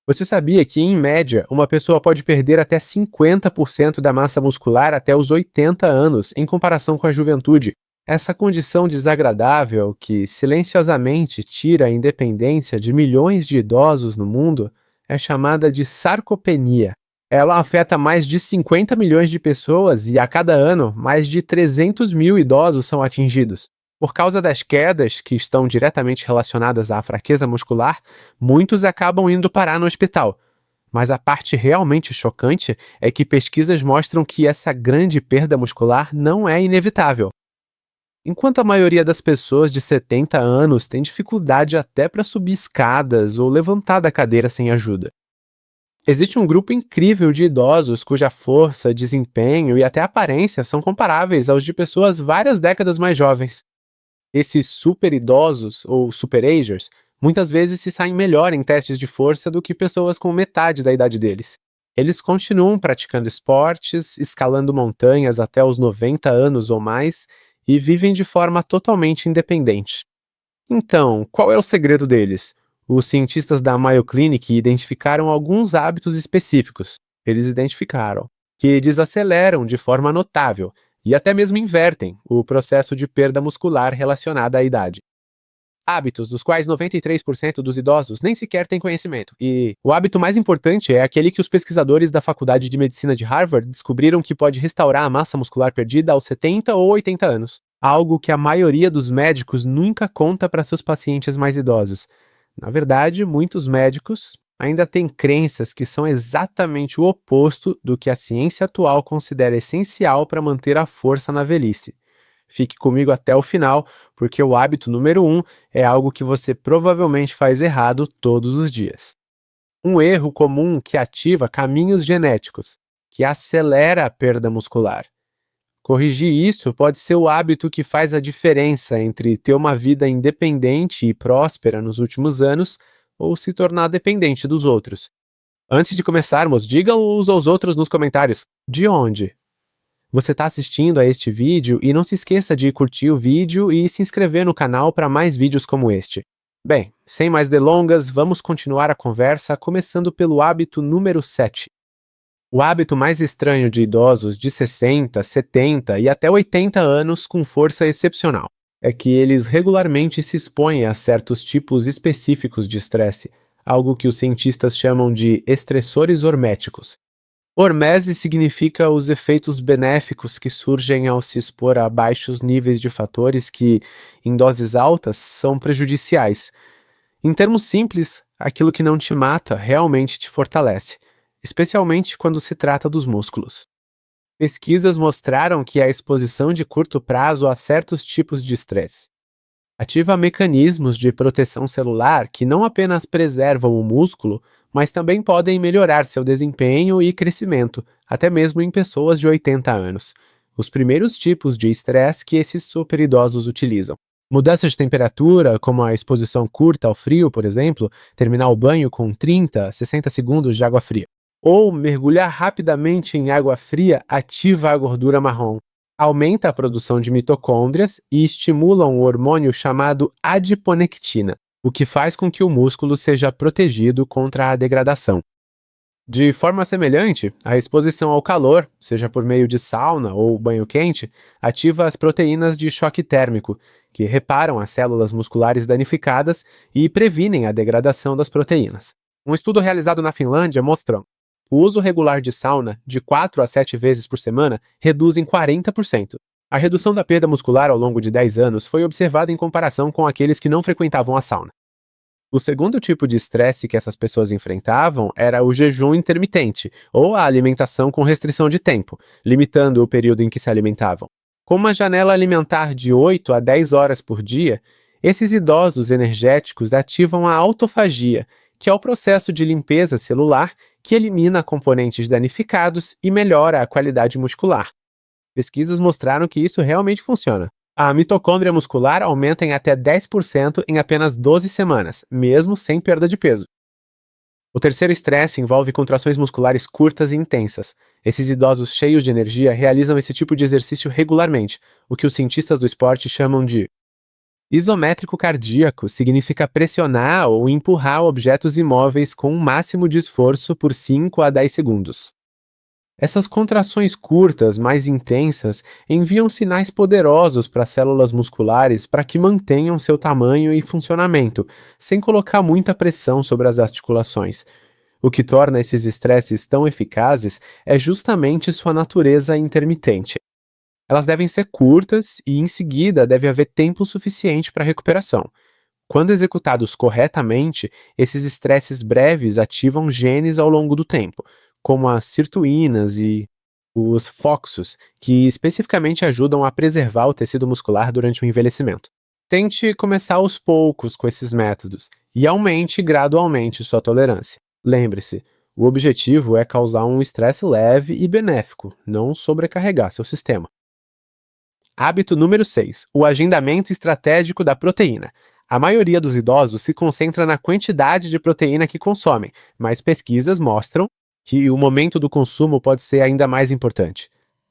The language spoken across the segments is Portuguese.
Você sabia que, em média, uma pessoa pode perder até 50% da massa muscular até os 80 anos, em comparação com a juventude? Essa condição desagradável, que silenciosamente tira a independência de milhões de idosos no mundo, é chamada de sarcopenia. Ela afeta mais de 50 milhões de pessoas e, a cada ano, mais de 300 mil idosos são atingidos. Por causa das quedas, que estão diretamente relacionadas à fraqueza muscular, muitos acabam indo parar no hospital. Mas a parte realmente chocante é que pesquisas mostram que essa grande perda muscular não é inevitável. Enquanto a maioria das pessoas de 70 anos tem dificuldade até para subir escadas ou levantar da cadeira sem ajuda. Existe um grupo incrível de idosos cuja força, desempenho e até aparência são comparáveis aos de pessoas várias décadas mais jovens. Esses super idosos, ou super-agers, muitas vezes se saem melhor em testes de força do que pessoas com metade da idade deles. Eles continuam praticando esportes, escalando montanhas até os 90 anos ou mais e vivem de forma totalmente independente. Então, qual é o segredo deles? Os cientistas da Mayo Clinic identificaram alguns hábitos específicos. Eles identificaram que desaceleram de forma notável e até mesmo invertem o processo de perda muscular relacionada à idade. Hábitos dos quais 93% dos idosos nem sequer têm conhecimento. E o hábito mais importante é aquele que os pesquisadores da Faculdade de Medicina de Harvard descobriram que pode restaurar a massa muscular perdida aos 70 ou 80 anos. Algo que a maioria dos médicos nunca conta para seus pacientes mais idosos. Na verdade, muitos médicos ainda têm crenças que são exatamente o oposto do que a ciência atual considera essencial para manter a força na velhice. Fique comigo até o final, porque o hábito número 1 é algo que você provavelmente faz errado todos os dias. Um erro comum que ativa caminhos genéticos, que acelera a perda muscular. Corrigir isso pode ser o hábito que faz a diferença entre ter uma vida independente e próspera nos últimos anos ou se tornar dependente dos outros. Antes de começarmos, diga uns aos outros nos comentários: de onde você está assistindo a este vídeo, e não se esqueça de curtir o vídeo e se inscrever no canal para mais vídeos como este. Bem, sem mais delongas, vamos continuar a conversa, começando pelo hábito número 7. O hábito mais estranho de idosos de 60, 70 e até 80 anos com força excepcional é que eles regularmente se expõem a certos tipos específicos de estresse, algo que os cientistas chamam de estressores horméticos. Hormese significa os efeitos benéficos que surgem ao se expor a baixos níveis de fatores que, em doses altas, são prejudiciais. Em termos simples, aquilo que não te mata realmente te fortalece, especialmente quando se trata dos músculos. Pesquisas mostraram que a exposição de curto prazo a certos tipos de estresse ativa mecanismos de proteção celular que não apenas preservam o músculo, mas também podem melhorar seu desempenho e crescimento, até mesmo em pessoas de 80 anos. Os primeiros tipos de estresse que esses superidosos utilizam. Mudanças de temperatura, como a exposição curta ao frio, por exemplo, terminar o banho com 30 a 60 segundos de água fria. Ou mergulhar rapidamente em água fria ativa a gordura marrom, aumenta a produção de mitocôndrias e estimula um hormônio chamado adiponectina, o que faz com que o músculo seja protegido contra a degradação. De forma semelhante, a exposição ao calor, seja por meio de sauna ou banho quente, ativa as proteínas de choque térmico, que reparam as células musculares danificadas e previnem a degradação das proteínas. Um estudo realizado na Finlândia mostrou o uso regular de sauna, de 4 a 7 vezes por semana, reduz em 40%. A redução da perda muscular ao longo de 10 anos foi observada em comparação com aqueles que não frequentavam a sauna. O segundo tipo de estresse que essas pessoas enfrentavam era o jejum intermitente, ou a alimentação com restrição de tempo, limitando o período em que se alimentavam. Com uma janela alimentar de 8 a 10 horas por dia, esses idosos energéticos ativam a autofagia, que é o processo de limpeza celular que elimina componentes danificados e melhora a qualidade muscular. Pesquisas mostraram que isso realmente funciona. A mitocôndria muscular aumenta em até 10% em apenas 12 semanas, mesmo sem perda de peso. O terceiro estresse envolve contrações musculares curtas e intensas. Esses idosos cheios de energia realizam esse tipo de exercício regularmente, o que os cientistas do esporte chamam de Isométrico cardíaco significa pressionar ou empurrar objetos imóveis com um máximo de esforço por 5 a 10 segundos. Essas contrações curtas, mais intensas, enviam sinais poderosos para as células musculares para que mantenham seu tamanho e funcionamento, sem colocar muita pressão sobre as articulações. O que torna esses estresses tão eficazes é justamente sua natureza intermitente. Elas devem ser curtas e, em seguida, deve haver tempo suficiente para recuperação. Quando executados corretamente, esses estresses breves ativam genes ao longo do tempo, como as sirtuínas e os FOXOS, que especificamente ajudam a preservar o tecido muscular durante o envelhecimento. Tente começar aos poucos com esses métodos e aumente gradualmente sua tolerância. Lembre-se, o objetivo é causar um estresse leve e benéfico, não sobrecarregar seu sistema. Hábito número 6. O agendamento estratégico da proteína. A maioria dos idosos se concentra na quantidade de proteína que consomem, mas pesquisas mostram que o momento do consumo pode ser ainda mais importante.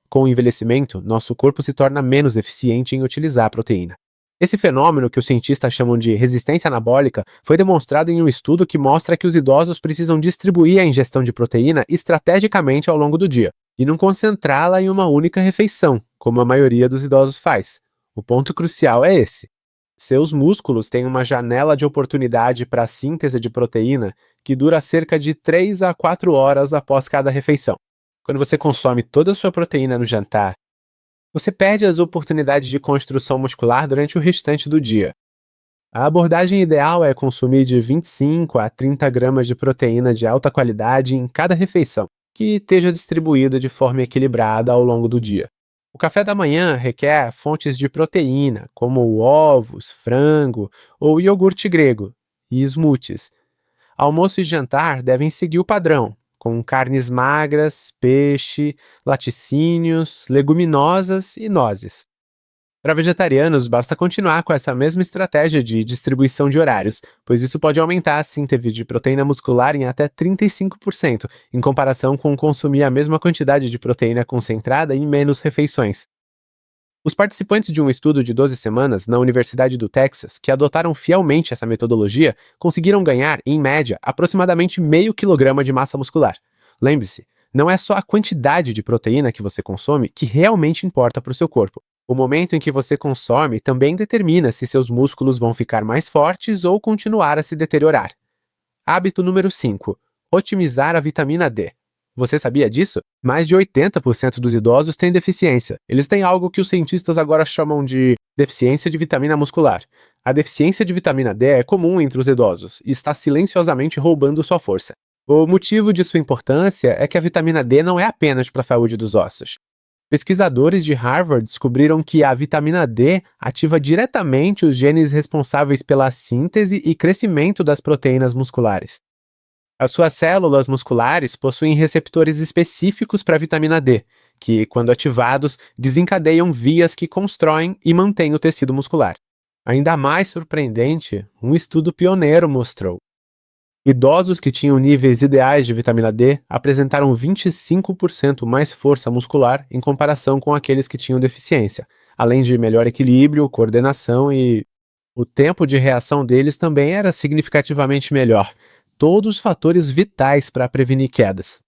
Com o envelhecimento, nosso corpo se torna menos eficiente em utilizar a proteína. Esse fenômeno, que os cientistas chamam de resistência anabólica, foi demonstrado em um estudo que mostra que os idosos precisam distribuir a ingestão de proteína estrategicamente ao longo do dia, e não concentrá-la em uma única refeição, como a maioria dos idosos faz. O ponto crucial é esse. Seus músculos têm uma janela de oportunidade para a síntese de proteína que dura cerca de 3 a 4 horas após cada refeição. Quando você consome toda a sua proteína no jantar, você perde as oportunidades de construção muscular durante o restante do dia. A abordagem ideal é consumir de 25 a 30 gramas de proteína de alta qualidade em cada refeição, que esteja distribuída de forma equilibrada ao longo do dia. O café da manhã requer fontes de proteína, como ovos, frango ou iogurte grego, e smoothies. Almoço e jantar devem seguir o padrão, com carnes magras, peixe, laticínios, leguminosas e nozes. Para vegetarianos, basta continuar com essa mesma estratégia de distribuição de horários, pois isso pode aumentar a síntese de proteína muscular em até 35%, em comparação com consumir a mesma quantidade de proteína concentrada em menos refeições. Os participantes de um estudo de 12 semanas na Universidade do Texas, que adotaram fielmente essa metodologia, conseguiram ganhar, em média, aproximadamente meio quilograma de massa muscular. Lembre-se, não é só a quantidade de proteína que você consome que realmente importa para o seu corpo. O momento em que você consome também determina se seus músculos vão ficar mais fortes ou continuar a se deteriorar. Hábito número 5. Otimizar a vitamina D. Você sabia disso? Mais de 80% dos idosos têm deficiência. Eles têm algo que os cientistas agora chamam de deficiência de vitamina muscular. A deficiência de vitamina D é comum entre os idosos e está silenciosamente roubando sua força. O motivo de sua importância é que a vitamina D não é apenas para a saúde dos ossos. Pesquisadores de Harvard descobriram que a vitamina D ativa diretamente os genes responsáveis pela síntese e crescimento das proteínas musculares. As suas células musculares possuem receptores específicos para a vitamina D, que, quando ativados, desencadeiam vias que constroem e mantêm o tecido muscular. Ainda mais surpreendente, um estudo pioneiro mostrou: idosos que tinham níveis ideais de vitamina D apresentaram 25% mais força muscular em comparação com aqueles que tinham deficiência, além de melhor equilíbrio, coordenação e o tempo de reação deles também era significativamente melhor. Todos fatores vitais para prevenir quedas.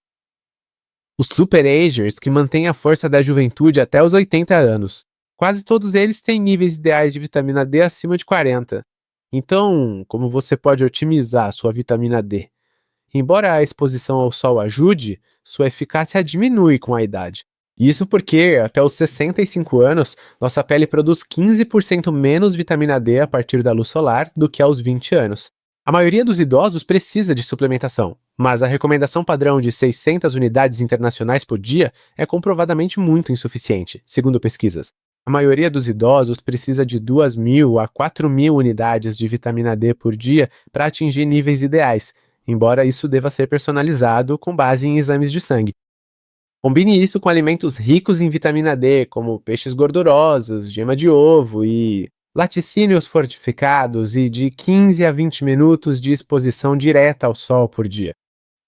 Os superagers, que mantêm a força da juventude até os 80 anos. Quase todos eles têm níveis ideais de vitamina D acima de 40. Então, como você pode otimizar sua vitamina D? Embora a exposição ao sol ajude, sua eficácia diminui com a idade. Isso porque, até os 65 anos, nossa pele produz 15% menos vitamina D a partir da luz solar do que aos 20 anos. A maioria dos idosos precisa de suplementação, mas a recomendação padrão de 600 unidades internacionais por dia é comprovadamente muito insuficiente, segundo pesquisas. A maioria dos idosos precisa de 2.000 a 4.000 unidades de vitamina D por dia para atingir níveis ideais, embora isso deva ser personalizado com base em exames de sangue. Combine isso com alimentos ricos em vitamina D, como peixes gordurosos, gema de ovo e laticínios fortificados e de 15 a 20 minutos de exposição direta ao sol por dia.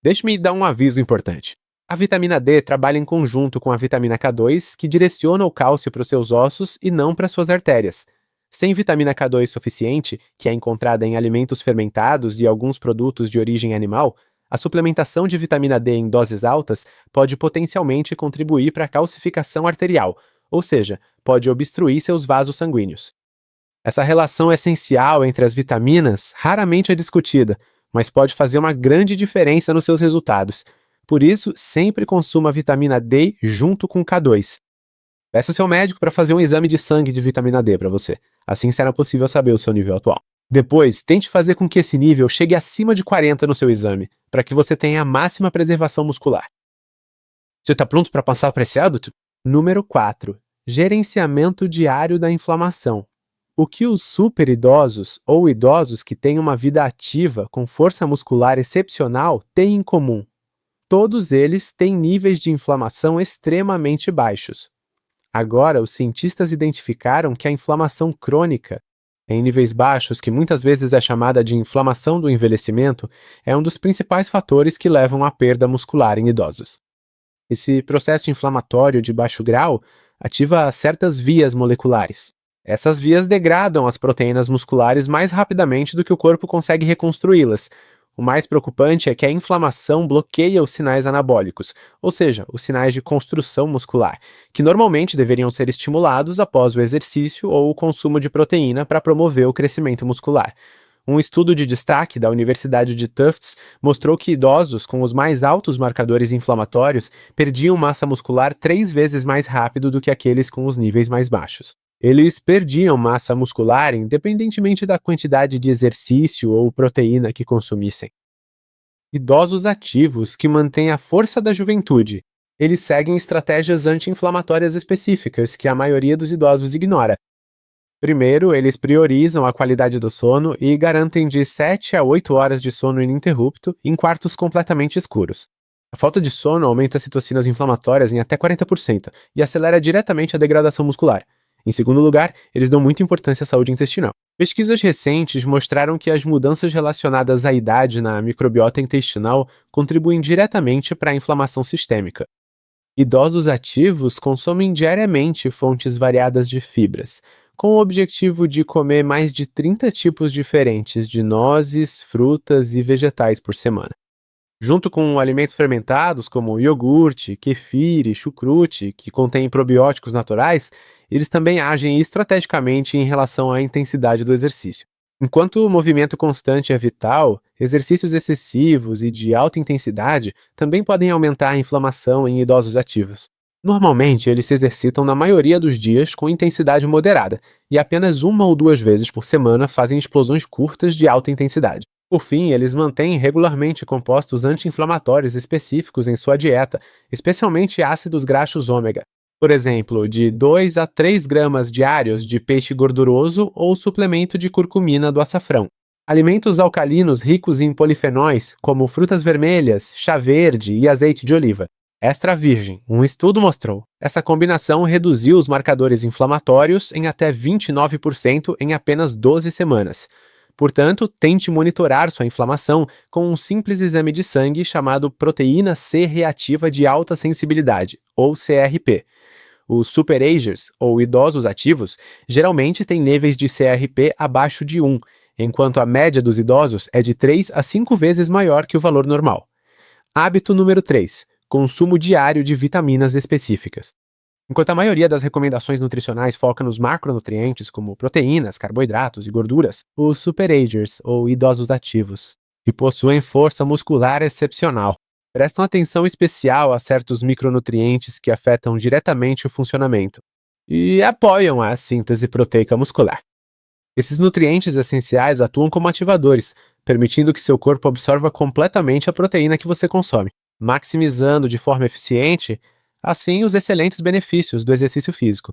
Deixe-me dar um aviso importante. A vitamina D trabalha em conjunto com a vitamina K2, que direciona o cálcio para os seus ossos e não para suas artérias. Sem vitamina K2 suficiente, que é encontrada em alimentos fermentados e alguns produtos de origem animal, a suplementação de vitamina D em doses altas pode potencialmente contribuir para a calcificação arterial, ou seja, pode obstruir seus vasos sanguíneos. Essa relação essencial entre as vitaminas raramente é discutida, mas pode fazer uma grande diferença nos seus resultados. Por isso, sempre consuma vitamina D junto com K2. Peça seu médico para fazer um exame de sangue de vitamina D para você. Assim será possível saber o seu nível atual. Depois, tente fazer com que esse nível chegue acima de 40 no seu exame, para que você tenha a máxima preservação muscular. Você está pronto para passar para esse hábito? Número 4. Gerenciamento diário da inflamação. O que os superidosos ou idosos que têm uma vida ativa com força muscular excepcional têm em comum? Todos eles têm níveis de inflamação extremamente baixos. Agora, os cientistas identificaram que a inflamação crônica, em níveis baixos, que muitas vezes é chamada de inflamação do envelhecimento, é um dos principais fatores que levam à perda muscular em idosos. Esse processo inflamatório de baixo grau ativa certas vias moleculares. Essas vias degradam as proteínas musculares mais rapidamente do que o corpo consegue reconstruí-las. O mais preocupante é que a inflamação bloqueia os sinais anabólicos, ou seja, os sinais de construção muscular, que normalmente deveriam ser estimulados após o exercício ou o consumo de proteína para promover o crescimento muscular. Um estudo de destaque da Universidade de Tufts mostrou que idosos com os mais altos marcadores inflamatórios perdiam massa muscular 3 vezes mais rápido do que aqueles com os níveis mais baixos. Eles perdiam massa muscular independentemente da quantidade de exercício ou proteína que consumissem. Idosos ativos que mantêm a força da juventude. Eles seguem estratégias anti-inflamatórias específicas que a maioria dos idosos ignora. Primeiro, eles priorizam a qualidade do sono e garantem de 7 a 8 horas de sono ininterrupto em quartos completamente escuros. A falta de sono aumenta citocinas inflamatórias em até 40% e acelera diretamente a degradação muscular. Em segundo lugar, eles dão muita importância à saúde intestinal. Pesquisas recentes mostraram que as mudanças relacionadas à idade na microbiota intestinal contribuem diretamente para a inflamação sistêmica. Idosos ativos consomem diariamente fontes variadas de fibras, com o objetivo de comer mais de 30 tipos diferentes de nozes, frutas e vegetais por semana. Junto com alimentos fermentados como iogurte, kefir e chucrute, que contêm probióticos naturais, eles também agem estrategicamente em relação à intensidade do exercício. Enquanto o movimento constante é vital, exercícios excessivos e de alta intensidade também podem aumentar a inflamação em idosos ativos. Normalmente, eles se exercitam na maioria dos dias com intensidade moderada, e apenas 1 ou 2 vezes por semana fazem explosões curtas de alta intensidade. Por fim, eles mantêm regularmente compostos anti-inflamatórios específicos em sua dieta, especialmente ácidos graxos ômega. Por exemplo, de 2 a 3 gramas diários de peixe gorduroso ou suplemento de curcumina do açafrão. Alimentos alcalinos ricos em polifenóis, como frutas vermelhas, chá verde e azeite de oliva. Extra virgem, um estudo mostrou. Essa combinação reduziu os marcadores inflamatórios em até 29% em apenas 12 semanas. Portanto, tente monitorar sua inflamação com um simples exame de sangue chamado proteína C reativa de alta sensibilidade, ou CRP. Os superagers, ou idosos ativos, geralmente têm níveis de CRP abaixo de 1, enquanto a média dos idosos é de 3 a 5 vezes maior que o valor normal. Hábito número 3. Consumo diário de vitaminas específicas. Enquanto a maioria das recomendações nutricionais foca nos macronutrientes, como proteínas, carboidratos e gorduras, os superagers, ou idosos ativos, que possuem força muscular excepcional, prestam atenção especial a certos micronutrientes que afetam diretamente o funcionamento e apoiam a síntese proteica muscular. Esses nutrientes essenciais atuam como ativadores, permitindo que seu corpo absorva completamente a proteína que você consome, maximizando de forma eficiente, assim, os excelentes benefícios do exercício físico.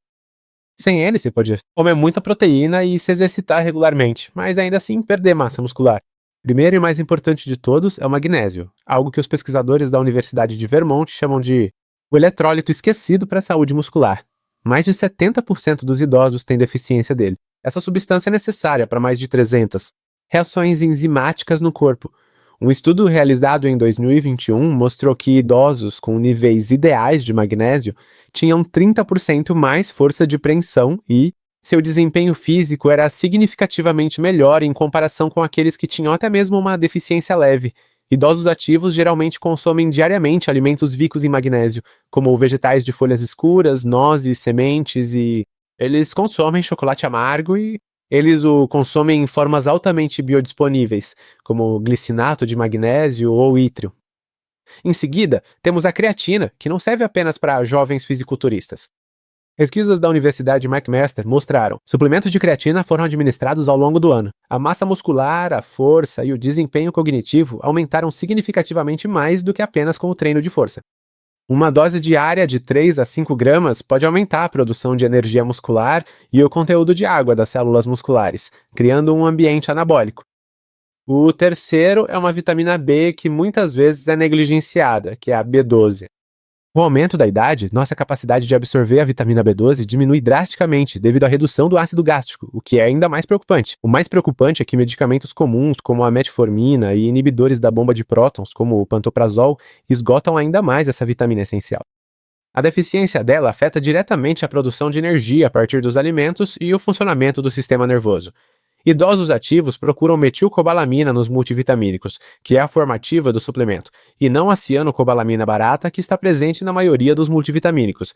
Sem ele, você pode comer muita proteína e se exercitar regularmente, mas ainda assim perder massa muscular. Primeiro e mais importante de todos é o magnésio, algo que os pesquisadores da Universidade de Vermont chamam de o eletrólito esquecido para a saúde muscular. Mais de 70% dos idosos têm deficiência dele. Essa substância é necessária para mais de 300 reações enzimáticas no corpo. Um estudo realizado em 2021 mostrou que idosos com níveis ideais de magnésio tinham 30% mais força de preensão e seu desempenho físico era significativamente melhor em comparação com aqueles que tinham até mesmo uma deficiência leve. Idosos ativos geralmente consomem diariamente alimentos ricos em magnésio, como vegetais de folhas escuras, nozes, sementes e eles consomem chocolate amargo e eles o consomem em formas altamente biodisponíveis, como glicinato de magnésio ou ítrio. Em seguida, temos a creatina, que não serve apenas para jovens fisiculturistas. Pesquisas da Universidade McMaster mostraram que suplementos de creatina foram administrados ao longo do ano. A massa muscular, a força e o desempenho cognitivo aumentaram significativamente mais do que apenas com o treino de força. Uma dose diária de 3 a 5 gramas pode aumentar a produção de energia muscular e o conteúdo de água das células musculares, criando um ambiente anabólico. O terceiro é uma vitamina B que muitas vezes é negligenciada, que é a B12. Com o aumento da idade, nossa capacidade de absorver a vitamina B12 diminui drasticamente devido à redução do ácido gástrico, o que é ainda mais preocupante. O mais preocupante é que medicamentos comuns, como a metformina e inibidores da bomba de prótons, como o pantoprazol, esgotam ainda mais essa vitamina essencial. A deficiência dela afeta diretamente a produção de energia a partir dos alimentos e o funcionamento do sistema nervoso. Idosos ativos procuram metilcobalamina nos multivitamínicos, que é a formativa do suplemento, e não a cianocobalamina barata, que está presente na maioria dos multivitamínicos.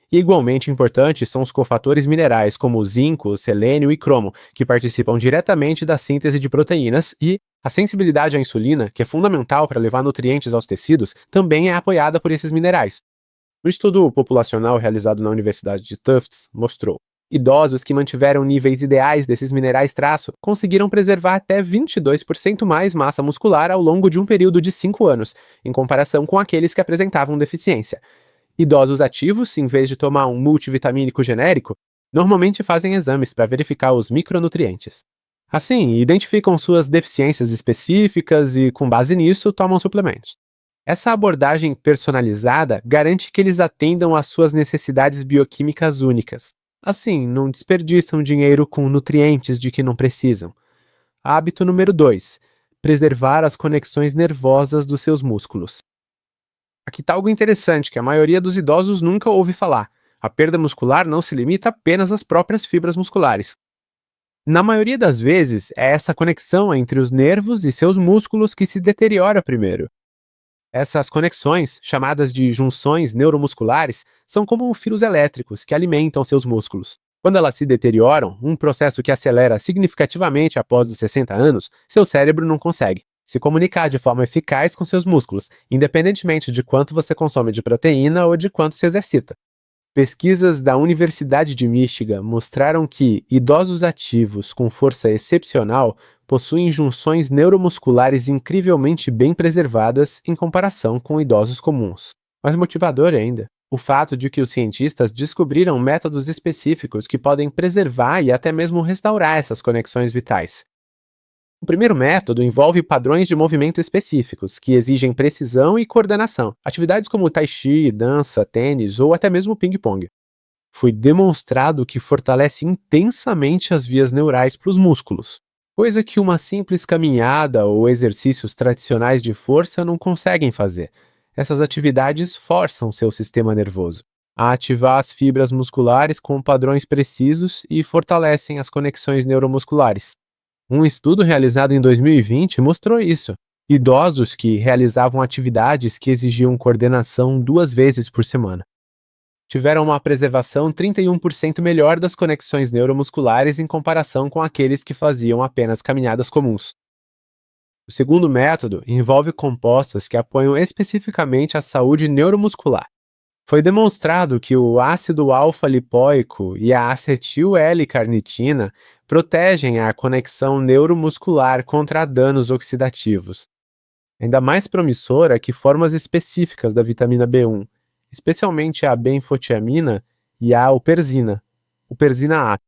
Igualmente importantes são os cofatores minerais, como o zinco, selênio e cromo, que participam diretamente da síntese de proteínas, e a sensibilidade à insulina, que é fundamental para levar nutrientes aos tecidos, também é apoiada por esses minerais. Um estudo populacional realizado na Universidade de Tufts mostrou idosos que mantiveram níveis ideais desses minerais traço conseguiram preservar até 22% mais massa muscular ao longo de um período de 5 anos, em comparação com aqueles que apresentavam deficiência. Idosos ativos, em vez de tomar um multivitamínico genérico, normalmente fazem exames para verificar os micronutrientes. Assim, identificam suas deficiências específicas e, com base nisso, tomam suplementos. Essa abordagem personalizada garante que eles atendam às suas necessidades bioquímicas únicas. Assim, não desperdiçam dinheiro com nutrientes de que não precisam. Hábito número 2. Preservar as conexões nervosas dos seus músculos. Aqui está algo interessante que a maioria dos idosos nunca ouve falar. A perda muscular não se limita apenas às próprias fibras musculares. Na maioria das vezes, é essa conexão entre os nervos e seus músculos que se deteriora primeiro. Essas conexões, chamadas de junções neuromusculares, são como fios elétricos que alimentam seus músculos. Quando elas se deterioram, um processo que acelera significativamente após os 60 anos, seu cérebro não consegue se comunicar de forma eficaz com seus músculos, independentemente de quanto você consome de proteína ou de quanto se exercita. Pesquisas da Universidade de Michigan mostraram que idosos ativos com força excepcional possuem junções neuromusculares incrivelmente bem preservadas em comparação com idosos comuns. Mais motivador ainda, o fato de que os cientistas descobriram métodos específicos que podem preservar e até mesmo restaurar essas conexões vitais. O primeiro método envolve padrões de movimento específicos, que exigem precisão e coordenação, atividades como tai chi, dança, tênis ou até mesmo ping-pong. Foi demonstrado que fortalece intensamente as vias neurais para os músculos, coisa que uma simples caminhada ou exercícios tradicionais de força não conseguem fazer. Essas atividades forçam seu sistema nervoso a ativar as fibras musculares com padrões precisos e fortalecem as conexões neuromusculares. Um estudo realizado em 2020 mostrou isso. Idosos que realizavam atividades que exigiam coordenação 2 vezes por semana tiveram uma preservação 31% melhor das conexões neuromusculares em comparação com aqueles que faziam apenas caminhadas comuns. O segundo método envolve compostos que apoiam especificamente a saúde neuromuscular. Foi demonstrado que o ácido alfa-lipoico e a acetil-L-carnitina protegem a conexão neuromuscular contra danos oxidativos. Ainda mais promissora que formas específicas da vitamina B1, especialmente a benfotiamina e a uperzina A,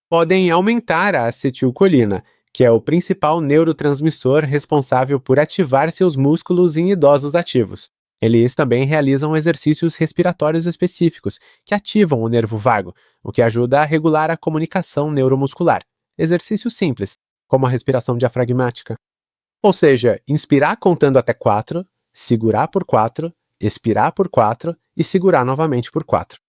podem aumentar a acetilcolina, que é o principal neurotransmissor responsável por ativar seus músculos em idosos ativos. Eles também realizam exercícios respiratórios específicos, que ativam o nervo vago, o que ajuda a regular a comunicação neuromuscular. Exercícios simples, como a respiração diafragmática. Ou seja, inspirar contando até 4, segurar por 4, expirar por 4 e segurar novamente por 4.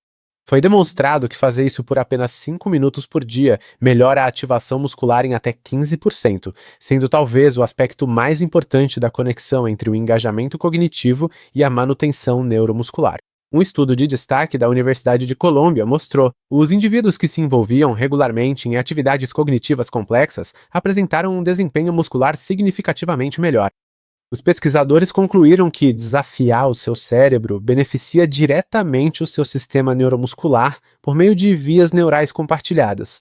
Foi demonstrado que fazer isso por apenas 5 minutos por dia melhora a ativação muscular em até 15%, sendo talvez o aspecto mais importante da conexão entre o engajamento cognitivo e a manutenção neuromuscular. Um estudo de destaque da Universidade de Colômbia mostrou que os indivíduos que se envolviam regularmente em atividades cognitivas complexas apresentaram um desempenho muscular significativamente melhor. Os pesquisadores concluíram que desafiar o seu cérebro beneficia diretamente o seu sistema neuromuscular por meio de vias neurais compartilhadas.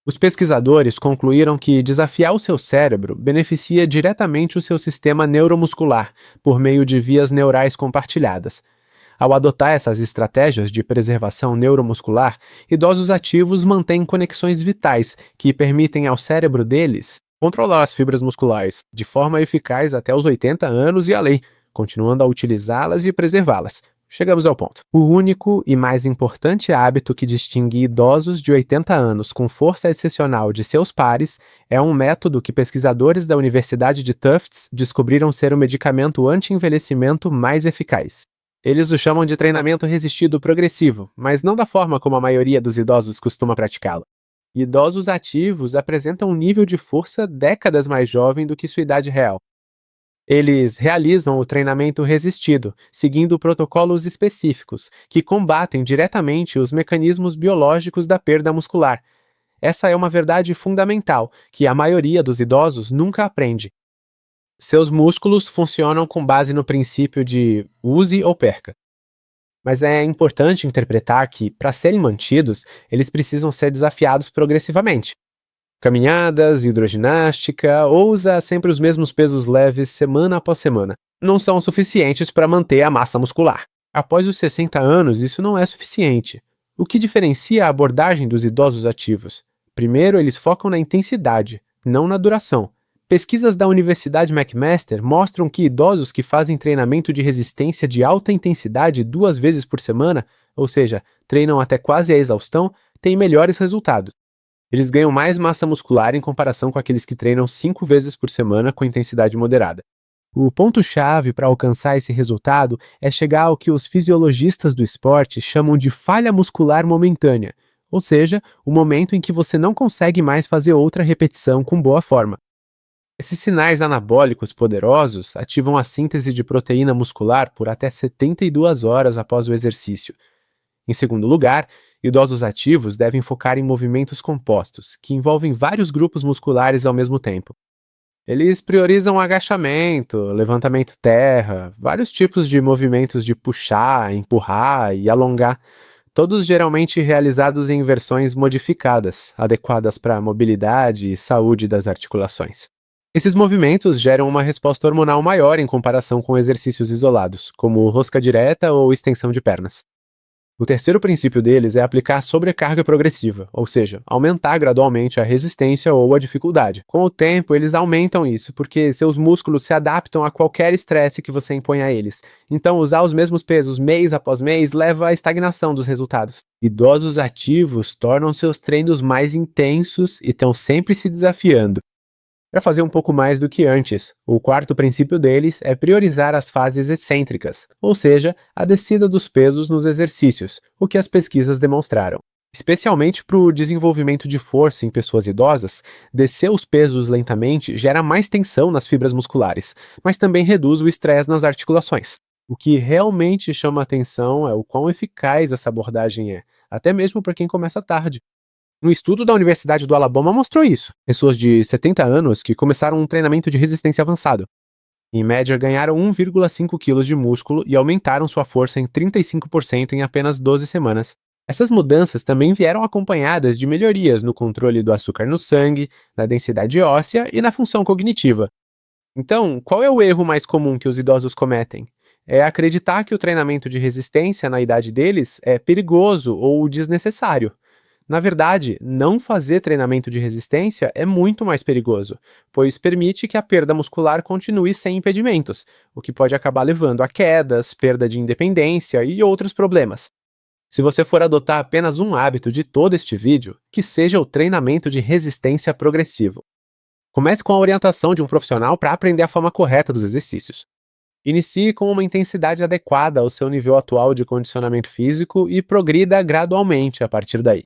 Os pesquisadores concluíram que desafiar o seu cérebro beneficia diretamente o seu sistema neuromuscular por meio de vias neurais compartilhadas. Ao adotar essas estratégias de preservação neuromuscular, idosos ativos mantêm conexões vitais que permitem ao cérebro deles controlar as fibras musculares de forma eficaz até os 80 anos e além, continuando a utilizá-las e preservá-las. Chegamos ao ponto. O único e mais importante hábito que distingue idosos de 80 anos com força excepcional de seus pares é um método que pesquisadores da Universidade de Tufts descobriram ser o medicamento anti-envelhecimento mais eficaz. Eles o chamam de treinamento resistido progressivo, mas não da forma como a maioria dos idosos costuma praticá-lo. Idosos ativos apresentam um nível de força décadas mais jovem do que sua idade real. Eles realizam o treinamento resistido, seguindo protocolos específicos, que combatem diretamente os mecanismos biológicos da perda muscular. Essa é uma verdade fundamental, que a maioria dos idosos nunca aprende. Seus músculos funcionam com base no princípio de use ou perca. Mas é importante interpretar que, para serem mantidos, eles precisam ser desafiados progressivamente. Caminhadas, hidroginástica ou usar sempre os mesmos pesos leves semana após semana não são suficientes para manter a massa muscular. Após os 60 anos, isso não é suficiente. O que diferencia a abordagem dos idosos ativos? Primeiro, eles focam na intensidade, não na duração. Pesquisas da Universidade McMaster mostram que idosos que fazem treinamento de resistência de alta intensidade 2 vezes por semana, ou seja, treinam até quase a exaustão, têm melhores resultados. Eles ganham mais massa muscular em comparação com aqueles que treinam 5 vezes por semana com intensidade moderada. O ponto-chave para alcançar esse resultado é chegar ao que os fisiologistas do esporte chamam de falha muscular momentânea, ou seja, o momento em que você não consegue mais fazer outra repetição com boa forma. Esses sinais anabólicos poderosos ativam a síntese de proteína muscular por até 72 horas após o exercício. Em segundo lugar, idosos ativos devem focar em movimentos compostos, que envolvem vários grupos musculares ao mesmo tempo. Eles priorizam agachamento, levantamento terra, vários tipos de movimentos de puxar, empurrar e alongar, todos geralmente realizados em versões modificadas, adequadas para a mobilidade e saúde das articulações. Esses movimentos geram uma resposta hormonal maior em comparação com exercícios isolados, como rosca direta ou extensão de pernas. O terceiro princípio deles é aplicar sobrecarga progressiva, ou seja, aumentar gradualmente a resistência ou a dificuldade. Com o tempo, eles aumentam isso, porque seus músculos se adaptam a qualquer estresse que você impõe a eles. Então, usar os mesmos pesos mês após mês leva à estagnação dos resultados. Idosos ativos tornam seus treinos mais intensos e estão sempre se desafiando para fazer um pouco mais do que antes. O quarto princípio deles é priorizar as fases excêntricas, ou seja, a descida dos pesos nos exercícios, o que as pesquisas demonstraram. Especialmente para o desenvolvimento de força em pessoas idosas, descer os pesos lentamente gera mais tensão nas fibras musculares, mas também reduz o estresse nas articulações. O que realmente chama atenção é o quão eficaz essa abordagem é, até mesmo para quem começa tarde. Um estudo da Universidade do Alabama mostrou isso. Pessoas de 70 anos que começaram um treinamento de resistência avançado. Em média, ganharam 1,5 kg de músculo e aumentaram sua força em 35% em apenas 12 semanas. Essas mudanças também vieram acompanhadas de melhorias no controle do açúcar no sangue, na densidade óssea e na função cognitiva. Então, qual é o erro mais comum que os idosos cometem? É acreditar que o treinamento de resistência na idade deles é perigoso ou desnecessário. Na verdade, não fazer treinamento de resistência é muito mais perigoso, pois permite que a perda muscular continue sem impedimentos, o que pode acabar levando a quedas, perda de independência e outros problemas. Se você for adotar apenas um hábito de todo este vídeo, que seja o treinamento de resistência progressivo. Comece com a orientação de um profissional para aprender a forma correta dos exercícios. Inicie com uma intensidade adequada ao seu nível atual de condicionamento físico e progrida gradualmente a partir daí.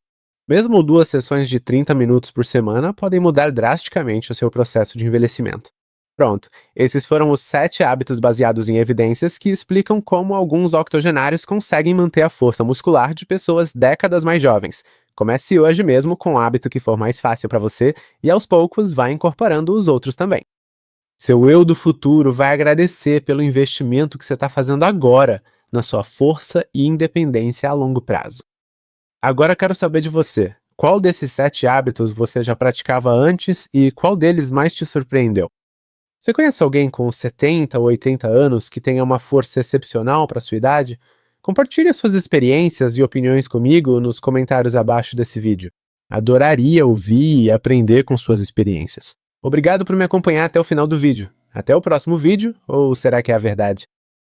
Mesmo 2 sessões de 30 minutos por semana podem mudar drasticamente o seu processo de envelhecimento. Pronto, esses foram os 7 hábitos baseados em evidências que explicam como alguns octogenários conseguem manter a força muscular de pessoas décadas mais jovens. Comece hoje mesmo com o hábito que for mais fácil para você e aos poucos vá incorporando os outros também. Seu eu do futuro vai agradecer pelo investimento que você está fazendo agora na sua força e independência a longo prazo. Agora quero saber de você. Qual desses 7 hábitos você já praticava antes e qual deles mais te surpreendeu? Você conhece alguém com 70 ou 80 anos que tenha uma força excepcional para sua idade? Compartilhe as suas experiências e opiniões comigo nos comentários abaixo desse vídeo. Adoraria ouvir e aprender com suas experiências. Obrigado por me acompanhar até o final do vídeo. Até o próximo vídeo, ou será que é a verdade?